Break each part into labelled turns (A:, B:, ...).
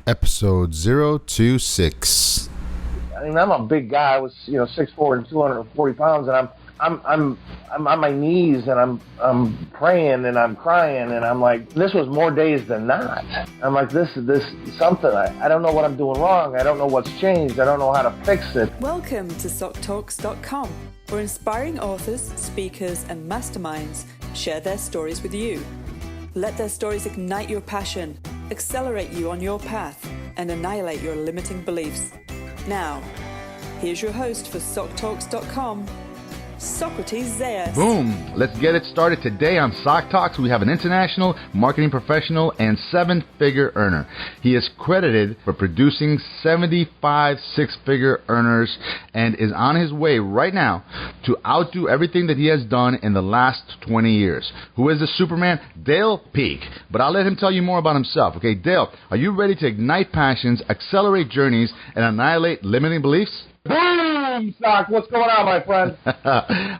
A: Episode 026.
B: I mean, I'm a big guy. I was, 6'4" and 240 pounds, and I'm on my knees, and I'm praying, and I'm crying, and I'm like, this was more days than not. I'm like, this something. I don't know what I'm doing wrong. I don't know what's changed. I don't know how to fix it.
C: Welcome to SocTalks.com, where inspiring authors, speakers, and masterminds share their stories with you. Let their stories ignite your passion, accelerate you on your path, and annihilate your limiting beliefs. Now, here's your host for SocTalks.com, Socrates Zayas.
D: Boom! Let's get it started. Today on SocTalks, we have an international marketing professional and seven-figure earner. He is credited for producing 75 six-figure earners and is on his way right now to outdo everything that he has done in the last 20 years. Who is the Superman? Dale Peake. But I'll let him tell you more about himself. Okay, Dale, are you ready to ignite passions, accelerate journeys, and annihilate limiting beliefs?
B: Boom, Sock. What's going on, my friend?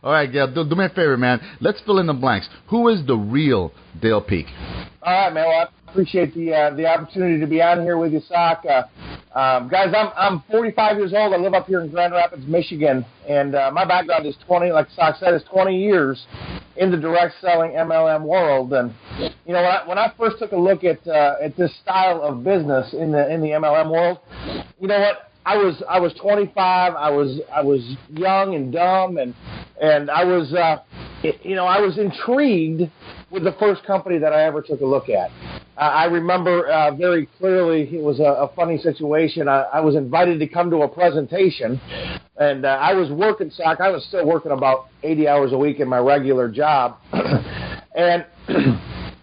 D: All right, Gail, do me a favor, man. Let's fill in the blanks. Who is the real Dale Peake?
B: All right, man. Well, I appreciate the opportunity to be on here with you, Sock. Guys, I'm 45 years old. I live up here in Grand Rapids, Michigan, and my background is 20, like Sock said, is 20 years in the direct selling MLM world. And you know, when I first took a look at this style of business in the MLM world, you know what? I was 25. I was young and dumb, and I was I was intrigued with the first company that I ever took a look at. I remember very clearly. It was a funny situation. I was invited to come to a presentation, and I was working, Sock. I was still working about 80 hours a week in my regular job, and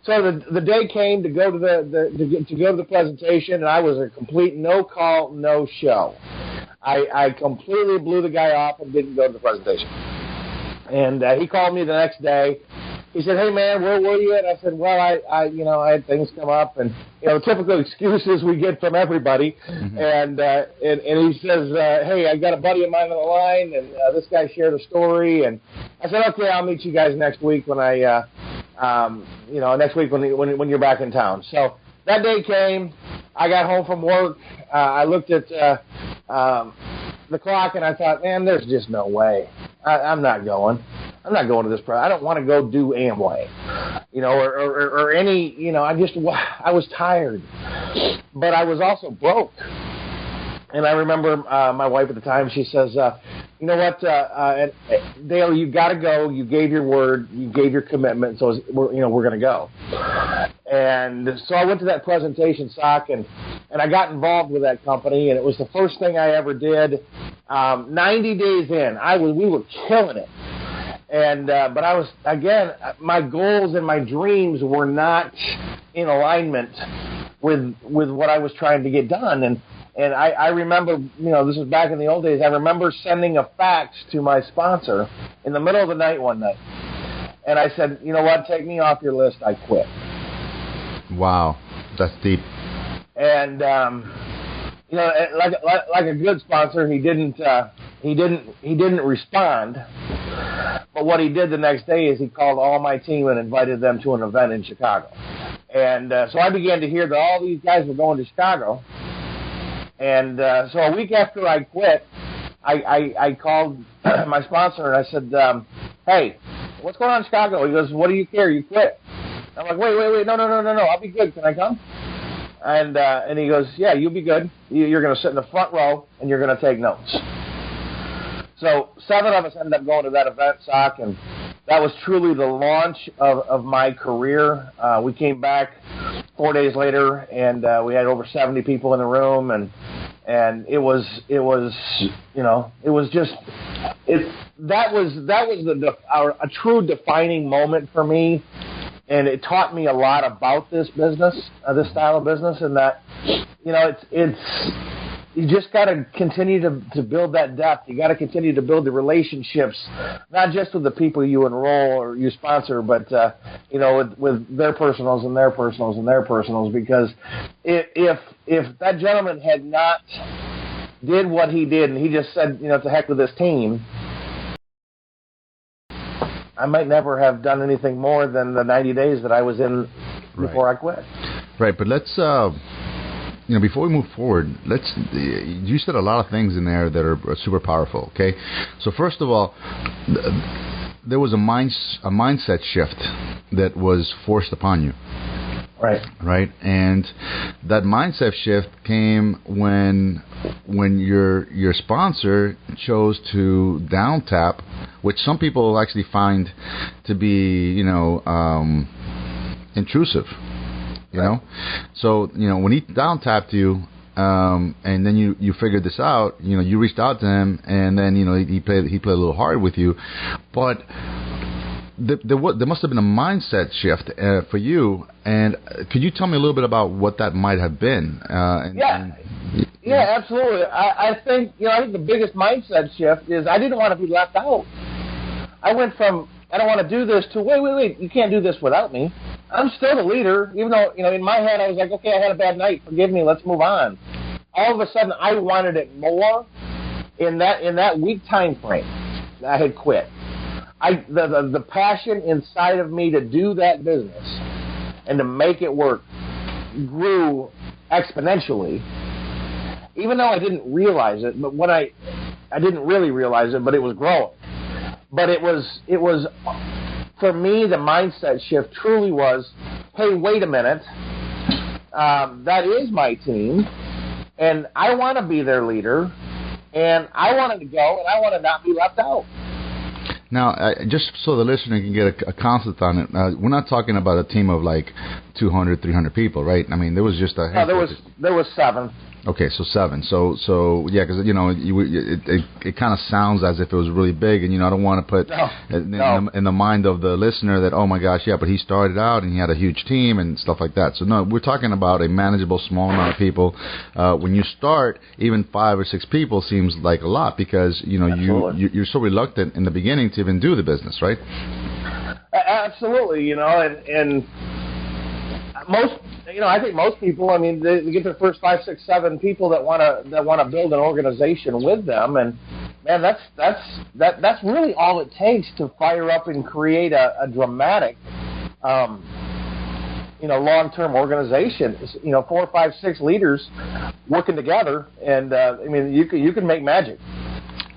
B: so the day came to go to the presentation, and I was a complete no call, no show. I completely blew the guy off and didn't go to the presentation. And he called me the next day. He said, "Hey man, where were you?" And I said, "Well, I had things come up, and typical excuses we get from everybody." Mm-hmm. And he says, "Hey, I got a buddy of mine on the line, and this guy shared a story." And I said, "Okay, I'll meet you guys next week when next week when you're back in town." So that day came. I got home from work. I looked at the clock, and I thought, man, there's just no way. I'm not going. I'm not going to this. I don't want to go do Amway, or any. I was tired, but I was also broke. And I remember my wife at the time, she says, "You know what, Dale, you got to go. You gave your word. You gave your commitment. So we're going to go." And so I went to that presentation, Sock, and I got involved with that company, and it was the first thing I ever did. 90 days in, we were killing it. And but I was, again, my goals and my dreams were not in alignment with what I was trying to get done. And I remember, this was back in the old days, I remember sending a fax to my sponsor in the middle of the night one night. And I said, "You know what, take me off your list, I quit."
D: Wow, that's deep.
B: And, like a good sponsor, he didn't respond. But what he did the next day is he called all my team and invited them to an event in Chicago. And so I began to hear that all these guys were going to Chicago. And so a week after I quit, I called my sponsor and I said, "Hey, what's going on in Chicago?" He goes, "What do you care? You quit." I'm like, wait, no, I'll be good. Can I come? And he goes, "Yeah, you'll be good. You're going to sit in the front row and you're going to take notes." So 7 of us ended up going to that event, Sock, and that was truly the launch of my career. We came back 4 days later, and we had over 70 people in the room, and that was a true defining moment for me, and it taught me a lot about this business, this style of business, and that it's. You just got to continue to build that depth. You got to continue to build the relationships, not just with the people you enroll or you sponsor, but with their personals and their personals and their personals. Because if that gentleman had not did what he did and he just said, to heck with this team, I might never have done anything more than the 90 days that I was in before I quit.
D: Right, but let's before we move forward, you said a lot of things in there that are super powerful. Okay, so first of all, there was a mindset shift that was forced upon you. Right, and that mindset shift came when your sponsor chose to down tap, which some people actually find to be intrusive. You know, so when he down tapped you, and then you figured this out, you reached out to him, and then he played a little hard with you, but there must have been a mindset shift for you. And could you tell me a little bit about what that might have been?
B: Yeah, absolutely. I think the biggest mindset shift is I didn't want to be left out. I went from I don't want to do this to wait, you can't do this without me. I'm still the leader, even though in my head I was like, okay, I had a bad night, forgive me, let's move on. All of a sudden, I wanted it more. In that week time frame, I had quit. The passion inside of me to do that business and to make it work grew exponentially. Even though I didn't realize it, but when I didn't really realize it, but it was growing. But it was for me, the mindset shift truly was, hey, wait a minute, that is my team, and I want to be their leader, and I wanted to go, and I want to not be left out.
D: Now, just so the listener can get a concept on it, we're not talking about a team of like 200, 300 people, right? I mean, there was just a...
B: No, there was 7.
D: Okay, so 7. So yeah, because it kind of sounds as if it was really big, and I don't want to put in the mind of the listener that, oh my gosh, yeah, but he started out and he had a huge team and stuff like that. So no, we're talking about a manageable, small amount of people. When you start, even 5 or 6 people seems like a lot because you're so reluctant in the beginning to even do the business, right?
B: Absolutely, and most. I think most people. I mean, they get their first 5, 6, 7 people that want to build an organization with them, and man, that's really all it takes to fire up and create a dramatic, long-term organization. 4, 5, 6 leaders working together, and you can make magic.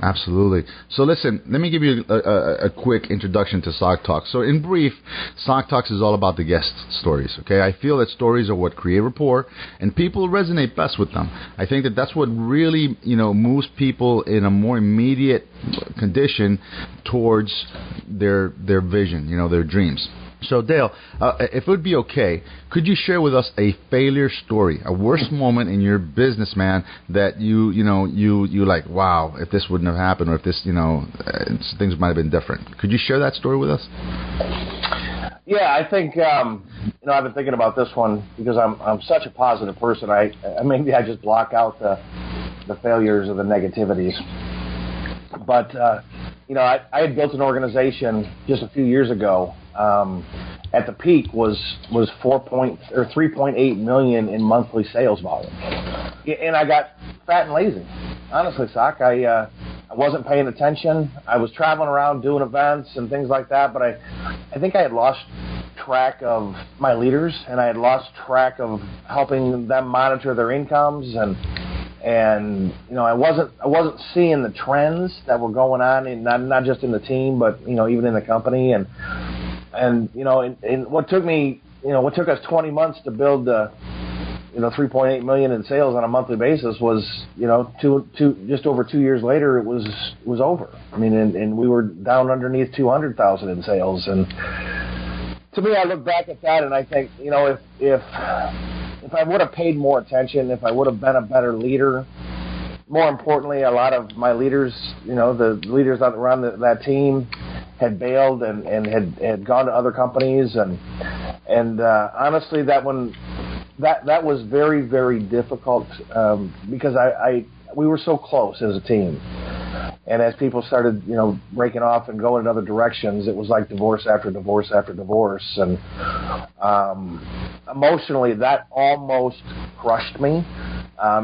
D: Absolutely. So listen, let me give you a quick introduction to SocTalks. So in brief, SocTalks is all about the guest stories, okay? I feel that stories are what create rapport, and people resonate best with them. I think that that's what really, moves people in a more immediate condition towards their vision, their dreams. So Dale, if it would be okay, could you share with us a failure story, a worst moment in your business, man, that you like, wow, if this wouldn't have happened, or if this, things might have been different. Could you share that story with us?
B: Yeah, I think I've been thinking about this one because I'm such a positive person. Maybe I just block out the failures or the negativities. But I had built an organization just a few years ago. At the peak was 3.8 million in monthly sales volume, and I got fat and lazy. Honestly, Soc, I wasn't paying attention. I was traveling around doing events and things like that, but I think I had lost track of my leaders, and I had lost track of helping them monitor their incomes, and I wasn't seeing the trends that were going on, not just in the team, but even in the company, and what took us 20 months to build 3.8 million in sales on a monthly basis was just over 2 years later it was over. I mean, and we were down underneath 200,000 in sales, and to me, I look back at that and I think if I would have paid more attention, if I would have been a better leader, more importantly, a lot of my leaders, the leaders that run that team, had bailed and had gone to other companies, and honestly, that was very, very difficult because we were so close as a team, and as people started breaking off and going in other directions, it was like divorce after divorce after divorce, and emotionally that almost crushed me.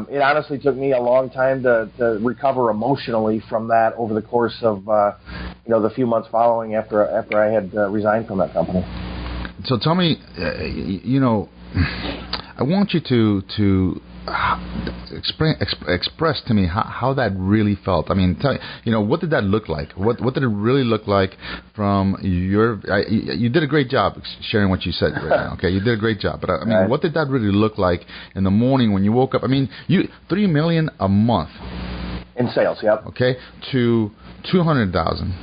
B: It honestly took me a long time to recover emotionally from that over the course of the few months following after I had resigned from that company. So
D: tell me, I want you to express to me how that really felt. I mean, what did that look like? What did it really look like from your? You did a great job sharing what you said right now. Okay, you did a great job. But I mean, what did that really look like in the morning when you woke up? I mean, you $3 million a month
B: in sales. Yep.
D: Okay, to 200,000.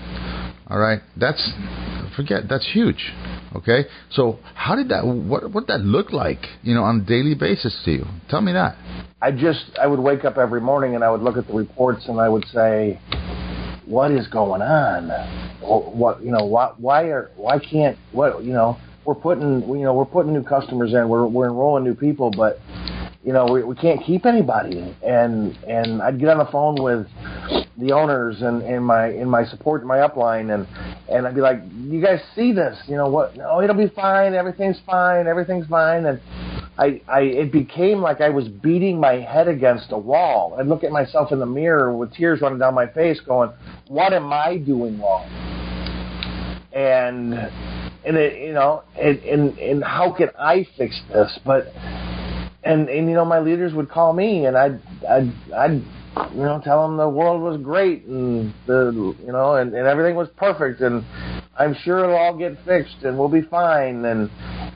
D: All right, that's huge. Okay, so how did that? What did that look like? On a daily basis to you? Tell me that.
B: I would wake up every morning and I would look at the reports and I would say, what is going on? We're putting new customers in, we're enrolling new people, but we can't keep anybody. And I'd get on the phone with the owners and in my support, in my upline, and I'd be like, you guys see this? No, it'll be fine. Everything's fine. And it became like I was beating my head against a wall. I'd look at myself in the mirror with tears running down my face going, what am I doing wrong? And how can I fix this? But my leaders would call me and I'd tell them the world was great and and everything was perfect and I'm sure it'll all get fixed and we'll be fine and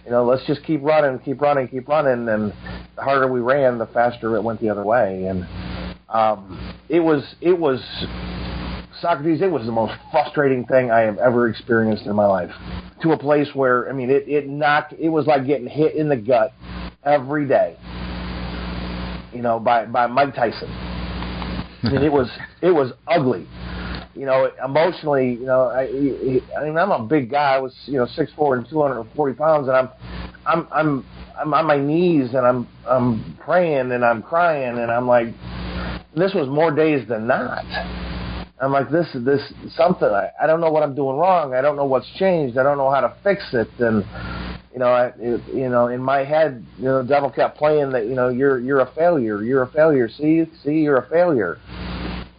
B: let's just keep running. And the harder we ran, the faster it went the other way. And it was Socrates. It was the most frustrating thing I have ever experienced in my life. To a place where it was like getting hit in the gut every day. By Mike Tyson. I mean, it was ugly. Emotionally, I'm a big guy. I was, 6'4" and 240 pounds, and I'm on my knees and I'm praying and I'm crying and I'm like, this was more days than not. I'm like, this something. I don't know what I'm doing wrong. I don't know what's changed. I don't know how to fix it. And in my head, the devil kept playing that, you're a failure. You're a failure. See, you're a failure.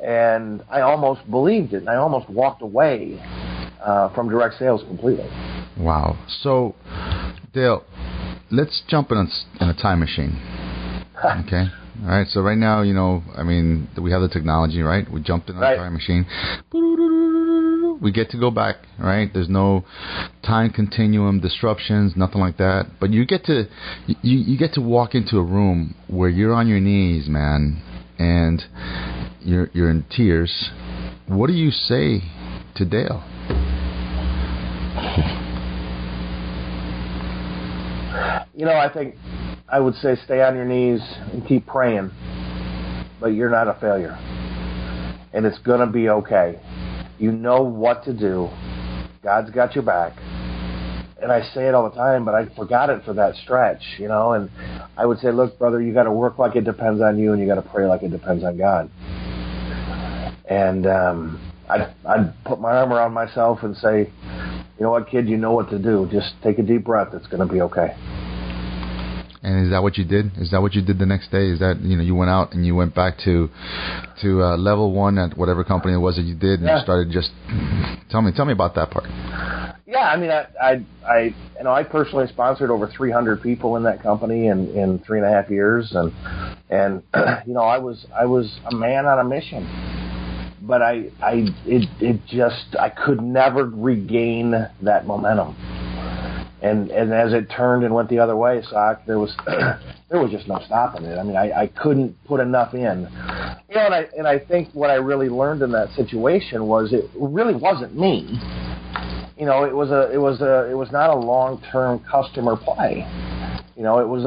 B: And I almost believed it. And I almost walked away from direct sales completely.
D: Wow. So, Dale, let's jump in a time machine. Okay. All right. So right now, we have the technology, right? We jumped in a time machine. We get to go back, right? There's no time continuum disruptions, nothing like that. But you get to walk into a room where you're on your knees, man, and you're in tears. What do you say to Dale?
B: I think I would say stay on your knees and keep praying, but you're not a failure, and it's gonna be okay. You know what to do. God's got your back. And I say it all the time, but I forgot it for that stretch, and I would say, look, brother, you got to work like it depends on you, and you got to pray like it depends on God. And I'd put my arm around myself and say, you know what, kid, you know what to do. Just take a deep breath. It's going to be okay.
D: And is that what you did? Is that what you did the next day? Is that, you went out and you went back to level one at whatever company it was that you did, and you started just tell me about that part.
B: Yeah, I mean, I personally sponsored over 300 people in that company in 3.5 years, and I was a man on a mission, but I could never regain that momentum. And as it turned and went the other way, Sock, there was just no stopping it. I mean, I couldn't put enough in. And I think what I really learned in that situation was it really wasn't me. It was not a long-term customer play. It was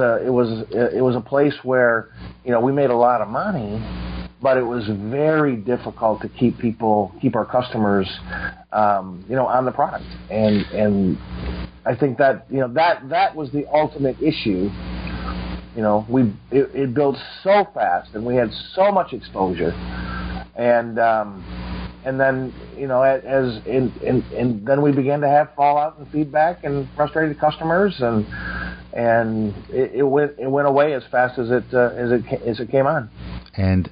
B: a place where, we made a lot of money, but it was very difficult to keep our customers, on the product. And I think that that was the ultimate issue. It built so fast, and we had so much exposure, and then then we began to have fallout and feedback and frustrated customers, and it went away as fast as it came on.
D: And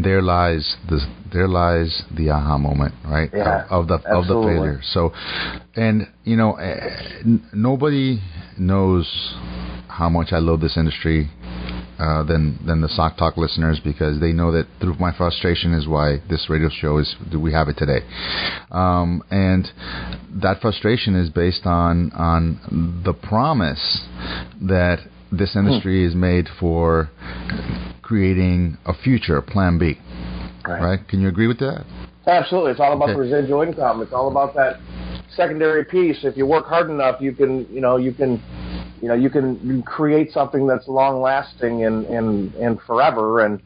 D: there lies the aha moment, right?
B: Yeah,
D: of the failure. So, and nobody knows how much I love this industry than the Sock Talk listeners, because they know that through my frustration is why this radio show we have it today. And that frustration is based on the promise that this industry is made for creating a future, Plan B. Right? Can you agree with that?
B: Absolutely. It's all about the residual income. It's all about that secondary piece. If you work hard enough, you can create something that's long lasting and forever, and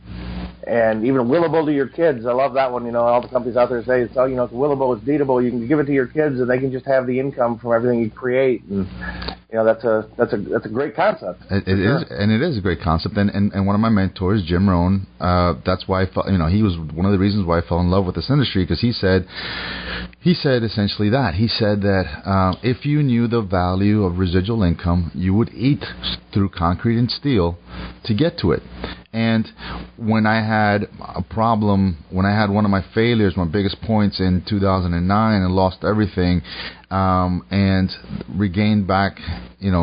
B: even willable to your kids. I love that one. All the companies out there say it's willable, it's deedable. You can give it to your kids, and they can just have the income from everything you create. And that's a great concept.
D: It is, and it is a great concept. And one of my mentors, Jim Rohn, that's why he was one of the reasons why I fell in love with this industry, because he said essentially that. He said that if you knew the value of residual income, you would eat through concrete and steel to get to it. And when I had a problem, when I had one of my failures, my biggest points in 2009, and lost everything, and regained back,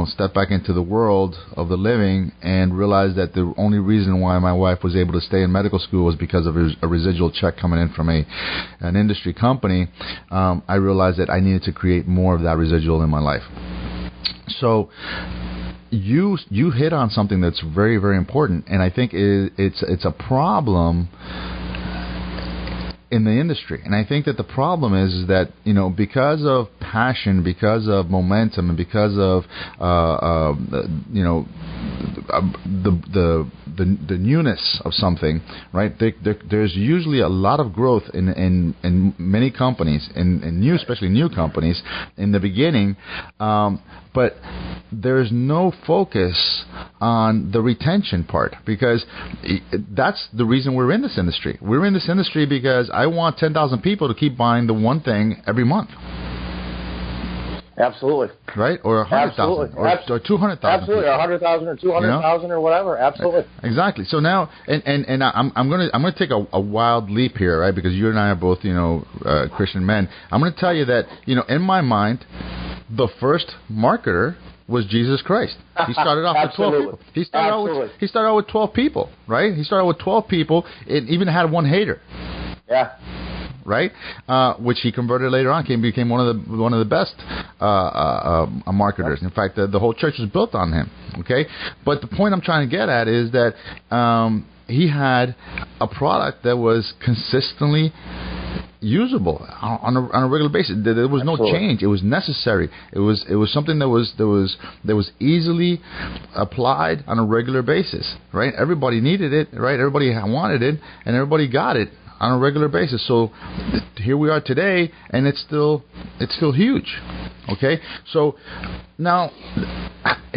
D: stepped back into the world of the living, and realized that the only reason why my wife was able to stay in medical school was because of a residual check coming in from an industry company, I realized that I needed to create more of that residual in my life. So you hit on something that's very, very important, and I think it's a problem in the industry. And I think that the problem is that, because of passion, because of momentum, and because of the newness of something, right? There's usually a lot of growth in many companies, especially new companies in the beginning, but there's no focus on the retention part, because that's the reason we're in this industry. We're in this industry because I want 10,000 people to keep buying the one thing every month.
B: Absolutely.
D: Right? Or 100,000 or 200,000.
B: Absolutely. 100,000 or 200,000 or whatever. Absolutely.
D: Exactly. So now, and I'm gonna take a wild leap here, right? Because you and I are both, Christian men. I'm gonna tell you that, in my mind, the first marketer was Jesus Christ. He started off with 12 people. He started out with 12 people, right? He started with 12 people. It even had one hater.
B: Yeah.
D: Right, which he converted later on, became one of the best marketers. In fact, the whole church was built on him. Okay, but the point I'm trying to get at is that he had a product that was consistently usable on a regular basis. There was no change. It was necessary. It was something that was easily applied on a regular basis. Right, everybody needed it. Right, everybody wanted it, and everybody got it on a regular basis. So here we are today, and it's still huge. Okay, so now,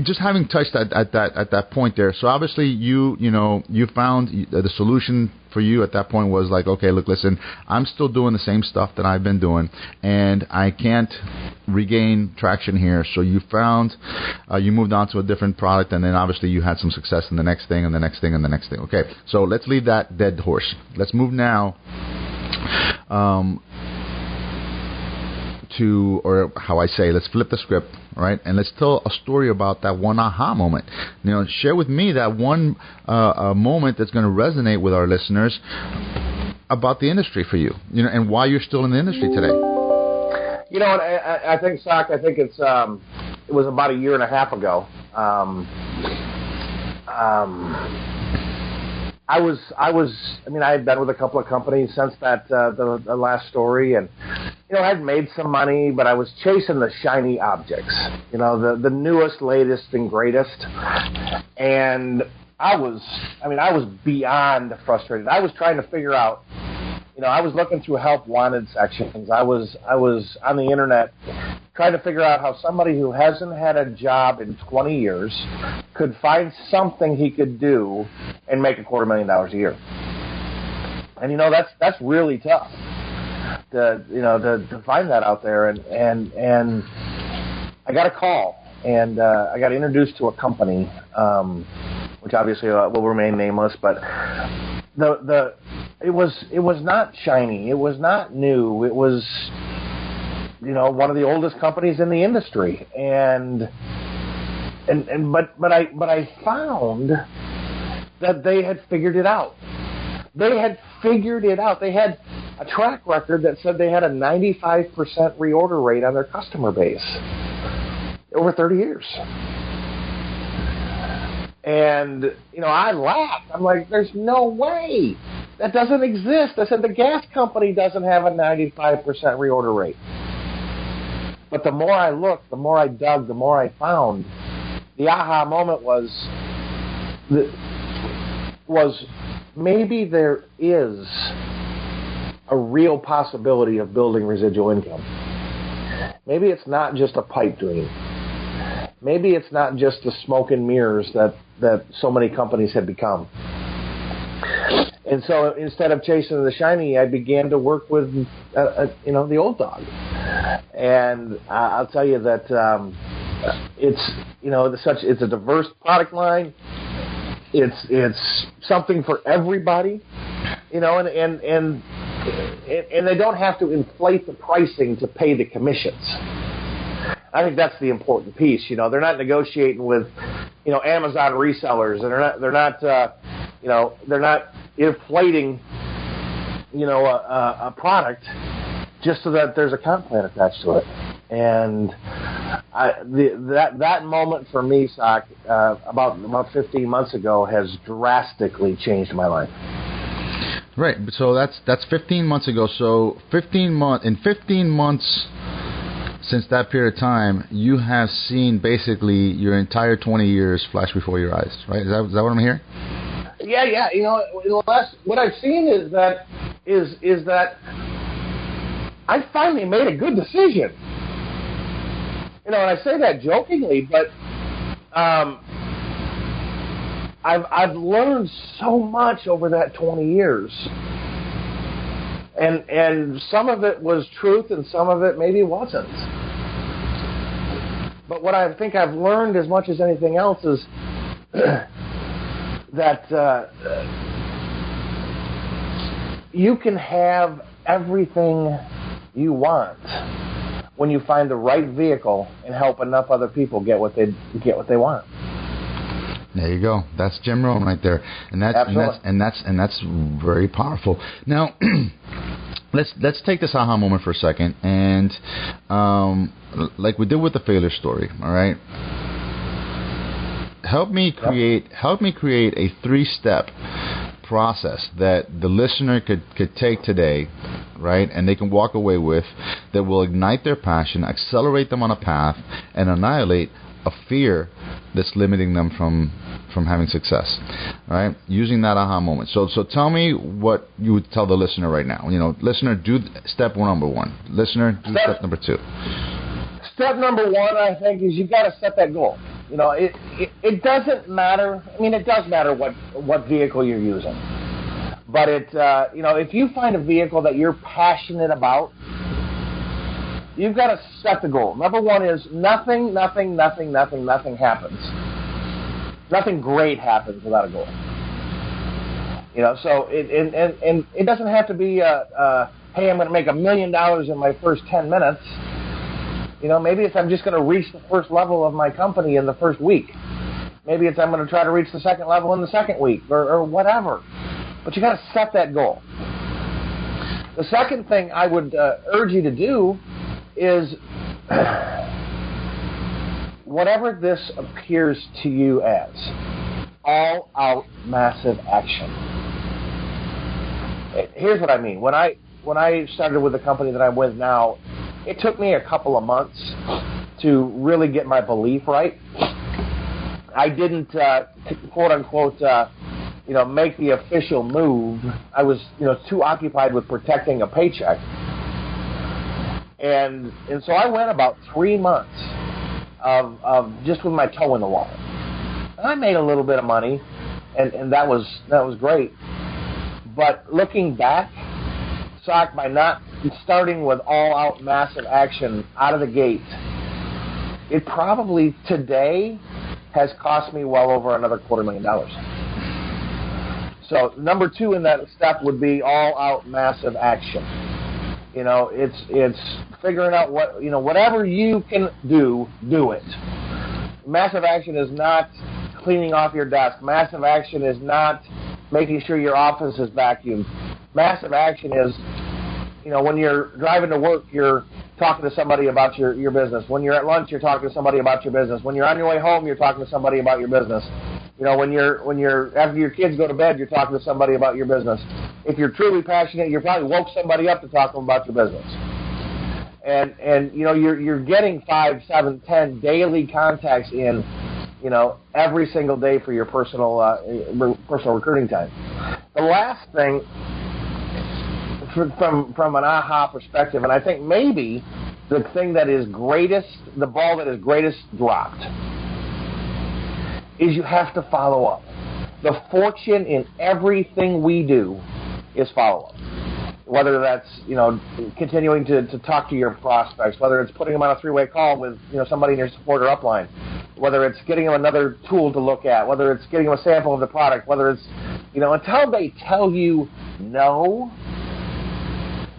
D: just having touched at that point there, so obviously you found the solution for you at that point was like, okay, look, listen, I'm still doing the same stuff that I've been doing, and I can't regain traction here. So you moved on to a different product, and then obviously you had some success in the next thing, and the next thing, and the next thing. Okay, so let's leave that dead horse. Let's move now to, or how I say, let's flip the script, right? And let's tell a story about that one aha moment. Share with me that one moment that's going to resonate with our listeners about the industry for you, and why you're still in the industry today.
B: I think, Sock, it was about a year and a half ago. I had been with a couple of companies since that the last story, and I'd made some money, but I was chasing the shiny objects, the newest, latest, and greatest, and I was beyond frustrated. I was trying to figure out, I was looking through help wanted sections. I was on the internet trying to figure out how somebody who hasn't had a job in 20 years could find something he could do and make $250,000 a year. And that's really tough to find that out there. And I got a call, and I got introduced to a company, which obviously will remain nameless, but it was not shiny. It was not new. It was, one of the oldest companies in the industry. But I found that they had figured it out. They had figured it out. They had a track record that said they had a 95% reorder rate on their customer base over 30 years. And, I laughed. I'm like, there's no way. That doesn't exist. I said, the gas company doesn't have a 95% reorder rate. But the more I looked, the more I dug, the more I found, the aha moment was maybe there is a real possibility of building residual income. Maybe it's not just a pipe dream. Maybe it's not just the smoke and mirrors that so many companies have become. And so instead of chasing the shiny, I began to work with, the old dog. And I'll tell you that it's a diverse product line. It's something for everybody, and they don't have to inflate the pricing to pay the commissions. I think that's the important piece. They're not negotiating with, Amazon resellers, and they're not inflating, a product just so that there's a comp plan attached to it. And that moment for me, Soc, about 15 months ago, has drastically changed my life.
D: Right. So that's 15 months ago. So 15 months since that period of time, you have seen basically your entire 20 years flash before your eyes, right? Is that what I'm hearing?
B: Yeah. What I've seen is that I finally made a good decision. And I say that jokingly, but I've learned so much over that 20 years. And some of it was truth and some of it maybe wasn't. But what I think I've learned as much as anything else is that you can have everything you want when you find the right vehicle and help enough other people get what they want.
D: There you go. That's Jim Rohn right there, and that's very powerful. Now, let's take this aha moment for a second, and like we did with the failure story. All right, help me create a 3-step process that the listener could take today, right, and they can walk away with, that will ignite their passion, accelerate them on a path, and annihilate a fear that's limiting them from having success, right? Using that aha moment. So tell me what you would tell the listener right now. Listener, do step number 1. Listener, do step number 2.
B: Step number 1, I think, is you've got to set that goal. It doesn't matter. I mean, it does matter what vehicle you're using. But if you find a vehicle that you're passionate about, you've got to set the goal. Number 1 is nothing happens. Nothing great happens without a goal. So it doesn't have to be, hey, I'm going to make $1 million in my first 10 minutes. Maybe it's I'm just going to reach the first level of my company in the first week. Maybe it's I'm going to try to reach the second level in the second week or whatever. But you got to set that goal. The second thing I would urge you to do is whatever this appears to you as, all-out massive action. Here's what I mean. When I started with the company that I'm with now, it took me a couple of months to really get my belief right. I didn't, quote unquote, make the official move. I was, too occupied with protecting a paycheck. And so I went about 3 months of just with my toe in the water. And I made a little bit of money, and that was great. But looking back, Soc, by not starting with all-out massive action out of the gate, it probably today has cost me well over another $250,000. So number 2 in that step would be all-out massive action. It's figuring out whatever you can do it. Massive action is not cleaning off your desk. Massive action is not making sure your office is vacuumed. Massive action is, when you're driving to work, you're talking to somebody about your business. When you're at lunch, you're talking to somebody about your business. When you're on your way home, you're talking to somebody about your business. When you're after your kids go to bed, you're talking to somebody about your business. If you're truly passionate, you probably woke somebody up to talk to them about your business. And you're getting 5, 7, 10 daily contacts in, every single day for your personal recruiting time. The last thing, from an aha perspective, and I think maybe the thing that is greatest, the ball that is greatest dropped, is you have to follow up. The fortune in everything we do is follow up. Whether that's, continuing to talk to your prospects, whether it's putting them on a 3-way call with, somebody in your supporter upline, whether it's getting them another tool to look at, whether it's getting them a sample of the product, whether it's, until they tell you no,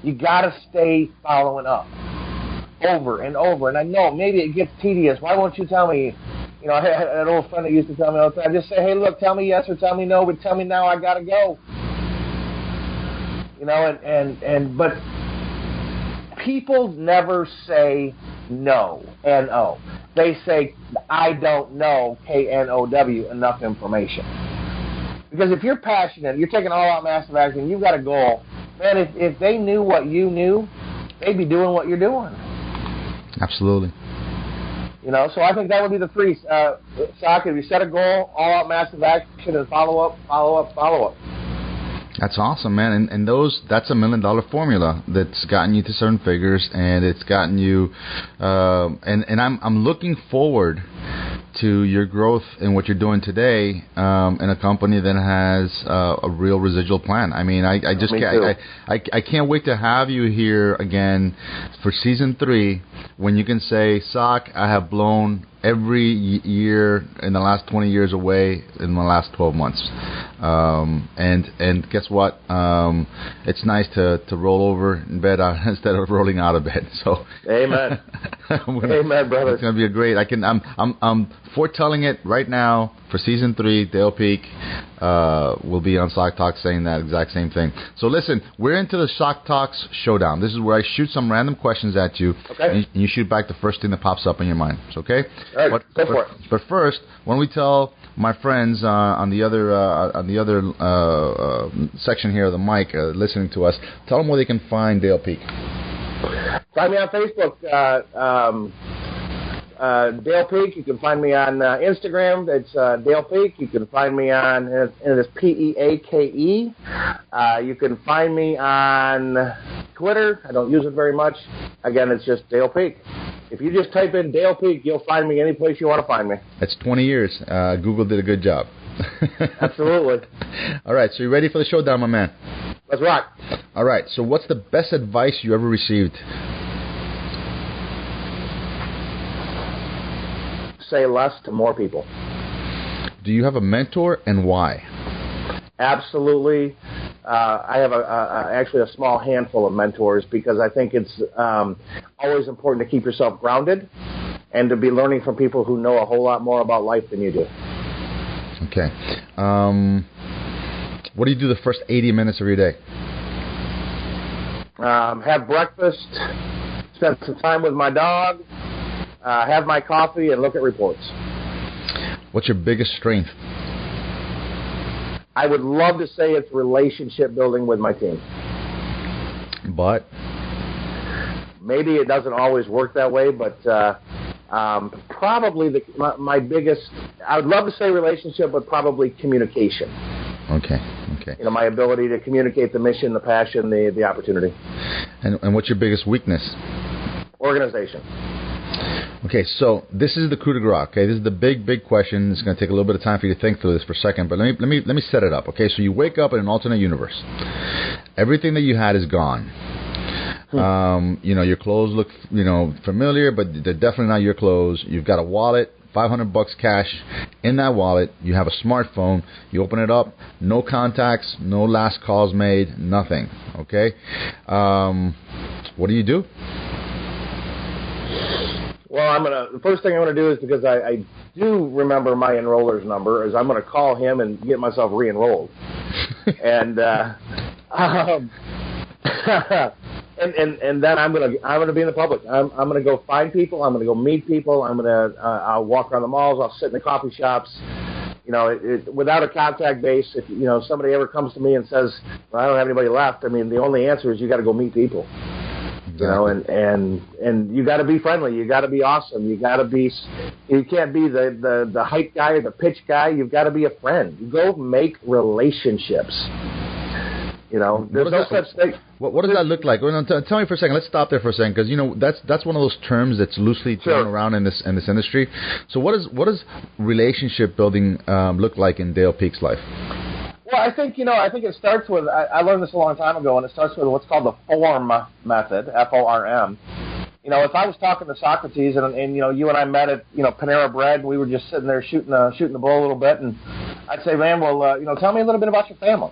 B: you got to stay following up over and over. And I know maybe it gets tedious. Why won't you tell me? I had an old friend that used to tell me all the time, just say, hey, look, tell me yes or tell me no, but tell me now, I got to go. But people never say no, N-O. They say, I don't know, K-N-O-W, enough information. Because if you're passionate, you're taking all-out massive action, you've got a goal, man, if they knew what you knew, they'd be doing what you're doing.
D: Absolutely.
B: So I think that would be the 3. Sock, if you set a goal, all-out massive action, and follow up, follow up, follow up.
D: That's awesome, man. And that's $1 million formula that's gotten you to certain figures, and it's gotten you. And I'm looking forward to your growth in what you're doing today in a company that has a real residual plan. I mean, I can't wait to have you here again for season 3 when you can say, Sock, I have blown every year in the last 20 years away in the last 12 months. And guess what? It's nice to roll over in bed instead of rolling out of bed. So,
B: amen. Amen, brother.
D: It's gonna be a great. I'm foretelling it right now for season 3. Dale Peake will be on SocTalks saying that exact same thing. So listen, we're into the SocTalks showdown. This is where I shoot some random questions at you,
B: okay,
D: and you shoot back the first thing that pops up in your mind. Okay?
B: All right, go for it.
D: But first, why don't we tell my friends on the other section here of the mic listening to us, tell them where they can find Dale Peake.
B: Find me on Facebook, Dale Peake. You can find me on Instagram. It's Dale Peake. You can find me on, and it's Peake. You can find me on Twitter. I don't use it very much. Again, it's just Dale Peake. If you just type in Dale Peake, you'll find me any place you want to find me.
D: That's 20 years. Google did a good job.
B: Absolutely.
D: All right, so you ready for the showdown, my man?
B: Let's rock.
D: All right, so what's the best advice you ever received?
B: Say less to more people.
D: Do you have a mentor, and why?
B: Absolutely. I have actually a small handful of mentors, because I think it's always important to keep yourself grounded and to be learning from people who know a whole lot more about life than you do.
D: Okay. What do you do the first 80 minutes of your day?
B: Have breakfast, spend some time with my dog, have my coffee, and look at reports.
D: What's your biggest strength?
B: I would love to say it's relationship building with my team.
D: But?
B: Maybe it doesn't always work that way, but probably my biggest, I would love to say relationship, but probably communication.
D: Okay.
B: My ability to communicate the mission, the passion, the opportunity.
D: And what's your biggest weakness?
B: Organization.
D: Okay, so this is the coup de grace. Okay, this is the big question. It's going to take a little bit of time for you to think through this for a second, but let me set it up. Okay, so you wake up in an alternate universe. Everything that you had is gone. Your clothes look, familiar, but they're definitely not your clothes. You've got a wallet, $500 cash in that wallet. You have a smartphone. You open it up, no contacts, no last calls made, nothing. Okay, what do you do?
B: Well, the first thing I'm gonna do is, because I do remember my enroller's number, is I'm gonna call him and get myself re-enrolled. And and then I'm gonna be in the public. I'm gonna go find people. I'm gonna go meet people. I'll walk around the malls. I'll sit in the coffee shops. Without a contact base. If somebody ever comes to me and says, well, I don't have anybody left, I mean, the only answer is you got to go meet people. Exactly. And you got to be friendly. You got to be awesome. You can't be the hype guy or the pitch guy. You've got to be a friend. You go make relationships. There's no such thing.
D: What does that look like? Well, tell me for a second. Let's stop there for a second, because that's one of those terms that's loosely thrown around in this industry. So what does relationship building look like in Dale Peake's life?
B: Well, I think it starts with, I learned this a long time ago, and it starts with what's called the FORM method, FORM. If I was talking to Socrates and you and I met at Panera Bread, we were just sitting there shooting the bull a little bit, and I'd say, man, well, tell me a little bit about your family.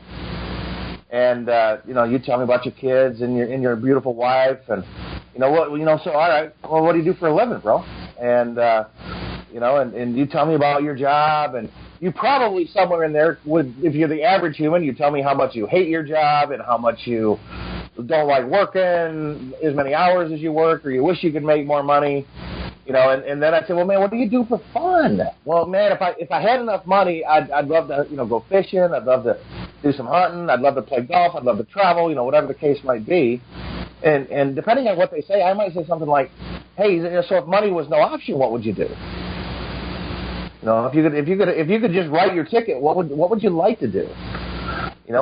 B: And you tell me about your kids and your beautiful wife, and so all right, well, what do you do for a living, bro? And and you tell me about your job, and you probably somewhere in there if you're the average human, you tell me how much you hate your job and how much you don't like working as many hours as you work, or you wish you could make more money. And then I said, well, man, what do you do for fun? Well, man, if I had enough money, I'd love to, go fishing. I'd love to do some hunting. I'd love to play golf. I'd love to travel, whatever the case might be. And depending on what they say, I might say something like, hey, so if money was no option, what would you do? If you could just write your ticket, what would you like to do? And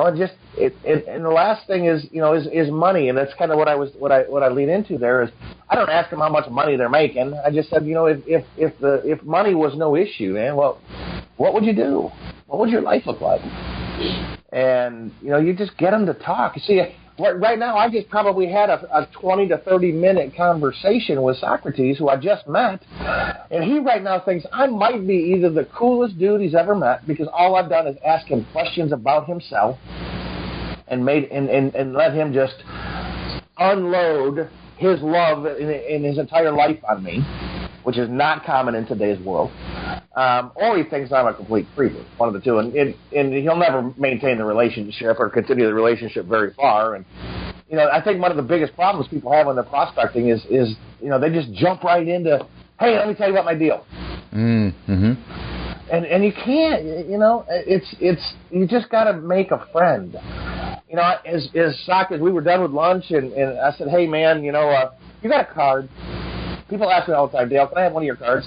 B: the last thing is money, and that's kind of what I lean into there is I don't ask them how much money they're making. I just said, if money was no issue, man, well, what would you do? What would your life look like? And you just get them to talk. You see, right now I just probably had a 20 to 30 minute conversation with Socrates, who I just met, and he right now thinks I might be either the coolest dude he's ever met, because all I've done is ask him questions about himself and let him just unload his love in his entire life on me, which is not common in today's world. Or he thinks I'm a complete freak, one of the two, and he'll never maintain the relationship or continue the relationship very far. And I think one of the biggest problems people have when they're prospecting is they just jump right into, hey, let me tell you about my deal. Mm-hmm. And you can't, it's you just got to make a friend. As we were done with lunch, and I said, hey, man, you got a card. People ask me all the time, Dale, can I have one of your cards?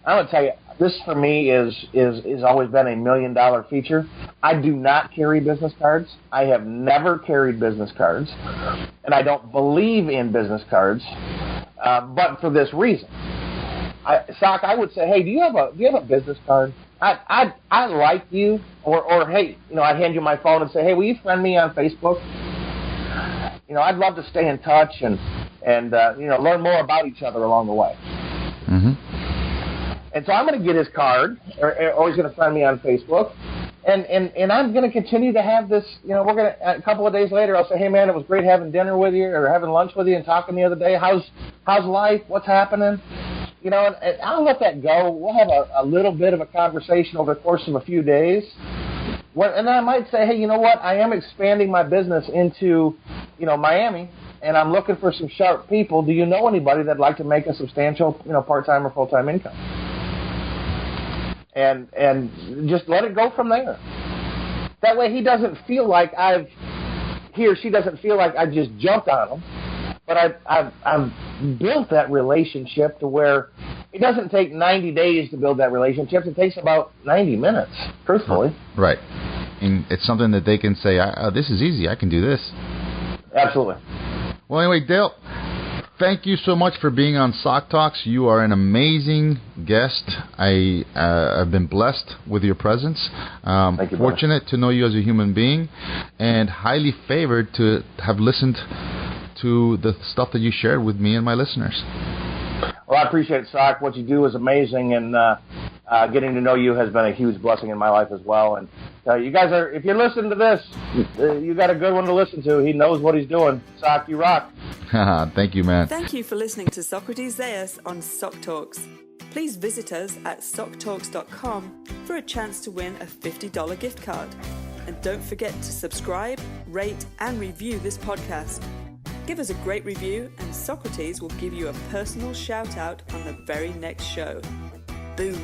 B: I'm going to tell you, this for me is always been $1 million feature. I do not carry business cards. I have never carried business cards, and I don't believe in business cards, but for this reason. Sock, I would say, hey, do you have a business card? I like you, or hey, I'd hand you my phone and say, hey, will you friend me on Facebook? I'd love to stay in touch and learn more about each other along the way. Mm-hmm. And so I'm going to get his card, or he's going to friend me on Facebook, and I'm going to continue to have this. We're going to, a couple of days later, I'll say, hey man, it was great having dinner with you or having lunch with you and talking the other day. How's life? What's happening? And I'll let that go. We'll have a little bit of a conversation over the course of a few days. And I might say, hey, you know what? I am expanding my business into, Miami, and I'm looking for some sharp people. Do you know anybody that'd like to make a substantial, part-time or full-time income? And just let it go from there. That way he doesn't feel like he or she doesn't feel like I just jumped on him. But I've built that relationship to where it doesn't take 90 days to build that relationship. It takes about 90 minutes, truthfully.
D: Right. And it's something that they can say, this is easy. I can do this.
B: Absolutely.
D: Well, anyway, Dale, thank you so much for being on SocTalks. You are an amazing guest. I've been blessed with your presence.
B: Thank you,
D: fortunate to know you as a human being, and highly favored to have listened to the stuff that you shared with me and my listeners.
B: Well, I appreciate it, Sock. What you do is amazing, and getting to know you has been a huge blessing in my life as well. And you guys if you listen to this, you got a good one to listen to. He knows what he's doing. Sock, you rock.
D: Thank you, man.
C: Thank you for listening to Socrates Zayas on SocTalks. Please visit us at SocTalks.com for a chance to win a $50 gift card. And don't forget to subscribe, rate, and review this podcast. Give us a great review, and Socrates will give you a personal shout out on the very next show. Boom.